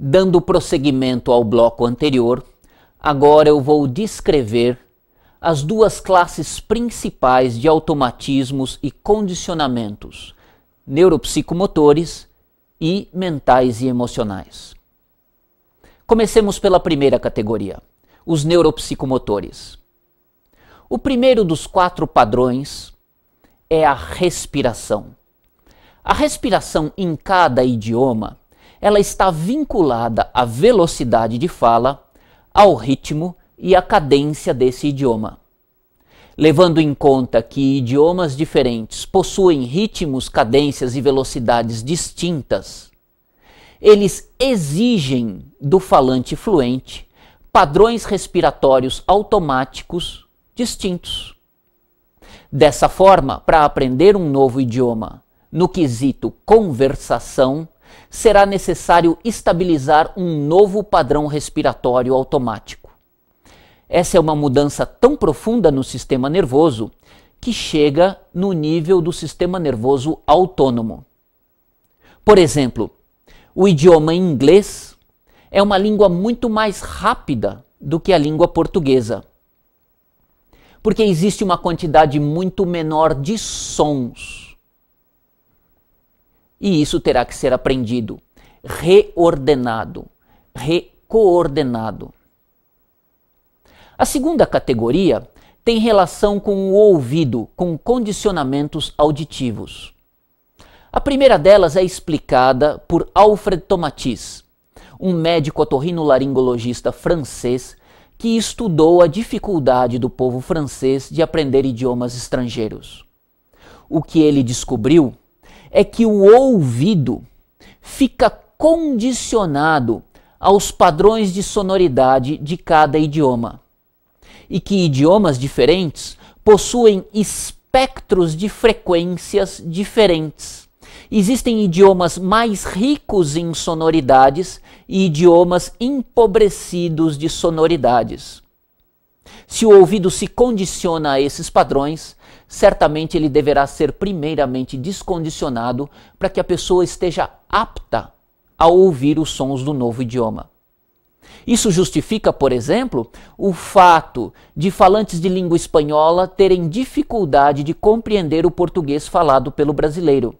Dando prosseguimento ao bloco anterior, agora eu vou descrever as duas classes principais de automatismos e condicionamentos, neuropsicomotores e mentais e emocionais. Comecemos pela primeira categoria, os neuropsicomotores. O primeiro dos 4 padrões é a respiração. A respiração em cada idioma, ela está vinculada à velocidade de fala, ao ritmo e à cadência desse idioma. Levando em conta que idiomas diferentes possuem ritmos, cadências e velocidades distintas, eles exigem do falante fluente padrões respiratórios automáticos distintos. Dessa forma, para aprender um novo idioma no quesito conversação, será necessário estabilizar um novo padrão respiratório automático. Essa é uma mudança tão profunda no sistema nervoso que chega no nível do sistema nervoso autônomo. Por exemplo, o idioma inglês é uma língua muito mais rápida do que a língua portuguesa, porque existe uma quantidade muito menor de sons. E isso terá que ser aprendido, reordenado, recoordenado. A segunda categoria tem relação com o ouvido, com condicionamentos auditivos. A primeira delas é explicada por Alfred Tomatis, um médico otorrinolaringologista francês que estudou a dificuldade do povo francês de aprender idiomas estrangeiros. O que ele descobriu é que o ouvido fica condicionado aos padrões de sonoridade de cada idioma e que idiomas diferentes possuem espectros de frequências diferentes. Existem idiomas mais ricos em sonoridades e idiomas empobrecidos de sonoridades. Se o ouvido se condiciona a esses padrões, certamente ele deverá ser primeiramente descondicionado para que a pessoa esteja apta a ouvir os sons do novo idioma. Isso justifica, por exemplo, o fato de falantes de língua espanhola terem dificuldade de compreender o português falado pelo brasileiro.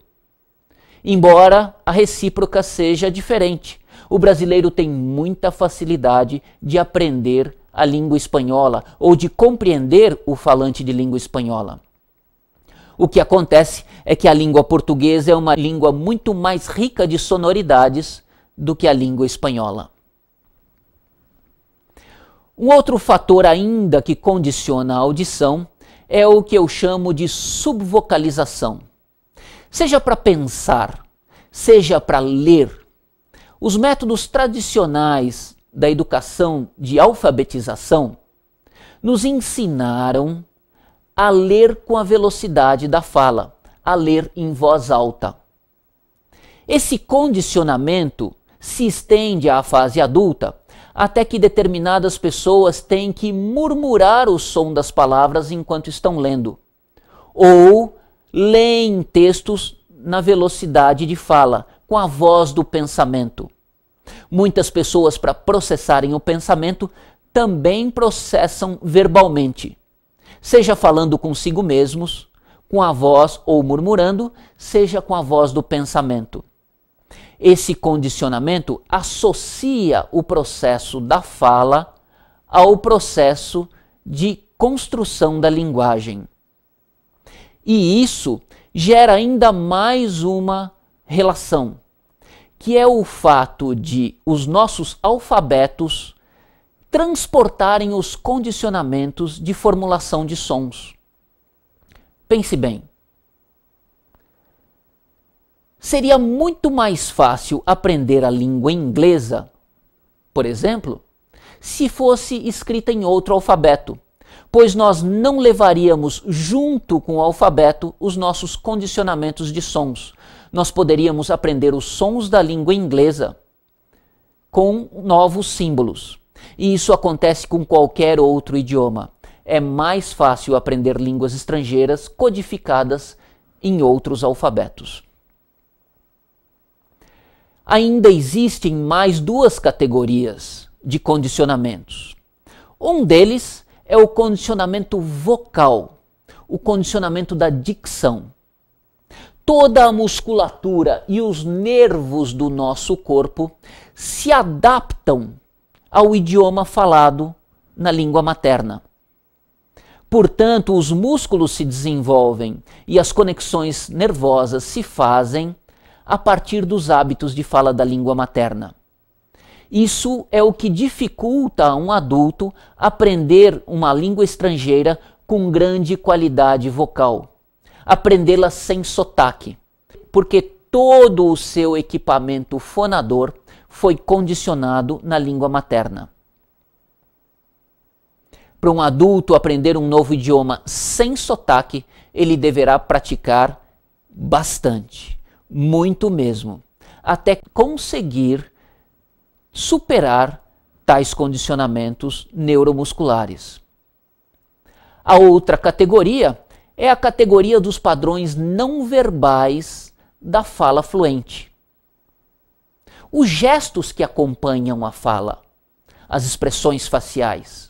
Embora a recíproca seja diferente, o brasileiro tem muita facilidade de aprender a língua espanhola ou de compreender o falante de língua espanhola. O que acontece é que a língua portuguesa é uma língua muito mais rica de sonoridades do que a língua espanhola. Um outro fator ainda que condiciona a audição é o que eu chamo de subvocalização. Seja para pensar, seja para ler, os métodos tradicionais da educação de alfabetização nos ensinaram a ler com a velocidade da fala, a ler em voz alta. Esse condicionamento se estende à fase adulta, até que determinadas pessoas têm que murmurar o som das palavras enquanto estão lendo, ou leem textos na velocidade de fala, com a voz do pensamento. Muitas pessoas, para processarem o pensamento, também processam verbalmente, seja falando consigo mesmos, com a voz ou murmurando, seja com a voz do pensamento. Esse condicionamento associa o processo da fala ao processo de construção da linguagem. E isso gera ainda mais uma relação, que é o fato de os nossos alfabetos transportarem os condicionamentos de formulação de sons. Pense bem. Seria muito mais fácil aprender a língua inglesa, por exemplo, se fosse escrita em outro alfabeto, pois nós não levaríamos junto com o alfabeto os nossos condicionamentos de sons. Nós poderíamos aprender os sons da língua inglesa com novos símbolos. E isso acontece com qualquer outro idioma. É mais fácil aprender línguas estrangeiras codificadas em outros alfabetos. ainda existem mais duas categorias de condicionamentos. Um deles é o condicionamento vocal, o condicionamento da dicção. Toda a musculatura e os nervos do nosso corpo se adaptam ao idioma falado na língua materna. Portanto, os músculos se desenvolvem e as conexões nervosas se fazem a partir dos hábitos de fala da língua materna. Isso é o que dificulta a um adulto aprender uma língua estrangeira com grande qualidade vocal, aprendê-la sem sotaque, porque todo o seu equipamento fonador foi condicionado na língua materna. Para um adulto aprender um novo idioma sem sotaque, ele deverá praticar bastante, muito mesmo, até conseguir superar tais condicionamentos neuromusculares. A outra categoria é a categoria dos padrões não verbais da fala fluente. Os gestos que acompanham a fala, as expressões faciais,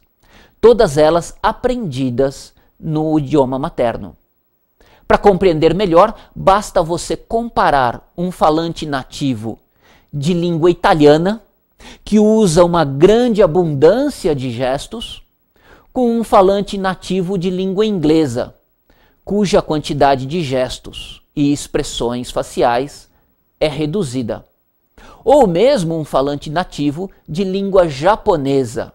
todas elas aprendidas no idioma materno. Para compreender melhor, basta você comparar um falante nativo de língua italiana, que usa uma grande abundância de gestos, com um falante nativo de língua inglesa, cuja quantidade de gestos e expressões faciais é reduzida. Ou mesmo um falante nativo de língua japonesa,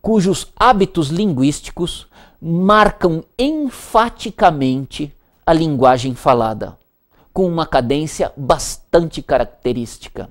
cujos hábitos linguísticos marcam enfaticamente a linguagem falada, com uma cadência bastante característica.